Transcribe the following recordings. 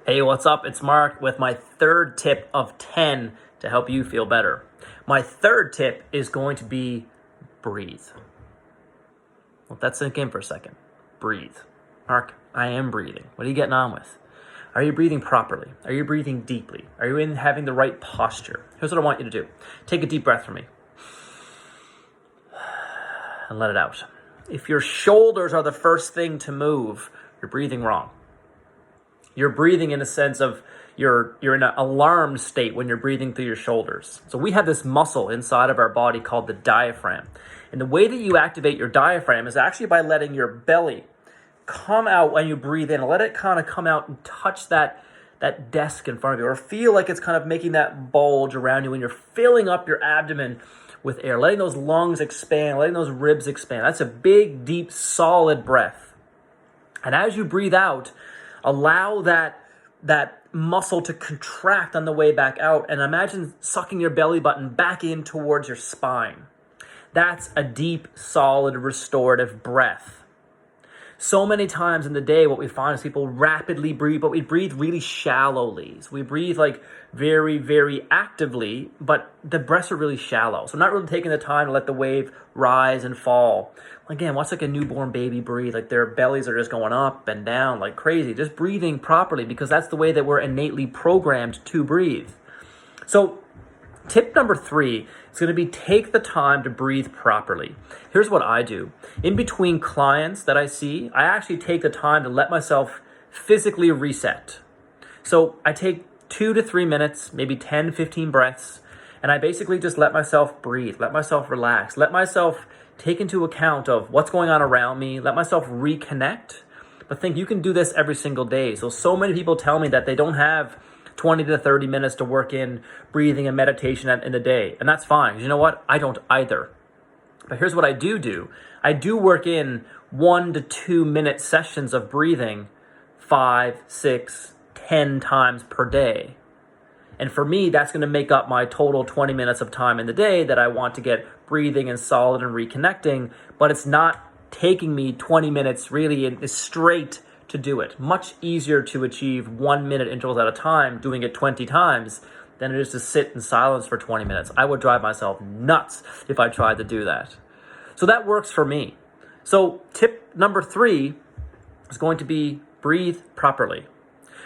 Hey, what's up? It's Mark with my third tip of 10 to help you feel better. My third tip is going to be breathe. Let that sink in for a second. Breathe. Mark, I am breathing. What are you getting on with? Are you breathing properly? Are you breathing deeply? Are you having the right posture? Here's what I want you to do. Take a deep breath for me. And let it out. If your shoulders are the first thing to move, you're breathing wrong. You're breathing in a sense of you're in an alarmed state when you're breathing through your shoulders. So we have this muscle inside of our body called the diaphragm. And the way that you activate your diaphragm is actually by letting your belly come out when you breathe in. Let it kind of come out and touch that desk in front of you, or feel like it's kind of making that bulge around you when you're filling up your abdomen with air, letting those lungs expand, letting those ribs expand. That's a big, deep, solid breath. And as you breathe out, allow that muscle to contract on the way back out, and imagine sucking your belly button back in towards your spine. That's a deep, solid, restorative breath. So many times in the day, what we find is people rapidly breathe, but we breathe really shallowly. So we breathe like very, very actively, but the breaths are really shallow. So not really taking the time to let the wave rise and fall. Again, watch like a newborn baby breathe, like their bellies are just going up and down like crazy, just breathing properly, because that's the way that we're innately programmed to breathe. So tip number 3 is going to be take the time to breathe properly. Here's what I do. In between clients that I see, I actually take the time to let myself physically reset. So I take 2 to 3 minutes, maybe 10, 15 breaths, and I basically just let myself breathe, let myself relax, let myself take into account of what's going on around me, let myself reconnect. But think you can do this every single day. So many people tell me that they don't have 20 to 30 minutes to work in breathing and meditation in a day. And that's fine. You know what? I don't either. But here's what I do. I do work in 1 to 2 minute sessions of breathing 5, 6, 10 times per day. And for me, that's going to make up my total 20 minutes of time in the day that I want to get breathing and solid and reconnecting. But it's not taking me 20 minutes really straight to do it. Much easier to achieve 1 minute intervals at a time, doing it 20 times, than it is to sit in silence for 20 minutes. I would drive myself nuts if I tried to do that. So that works for me. So tip number 3 is going to be breathe properly.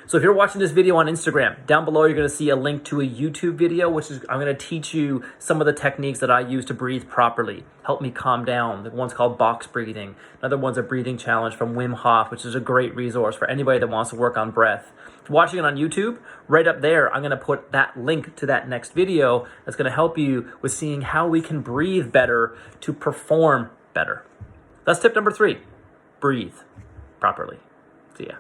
So if you're watching this video on Instagram, down below you're going to see a link to a YouTube video, which is I'm going to teach you some of the techniques that I use to breathe properly. Help me calm down. The one's called box breathing. Another one's a breathing challenge from Wim Hof, which is a great resource for anybody that wants to work on breath. If you're watching it on YouTube, right up there, I'm going to put that link to that next video that's going to help you with seeing how we can breathe better to perform better. That's tip number 3. Breathe properly. See ya.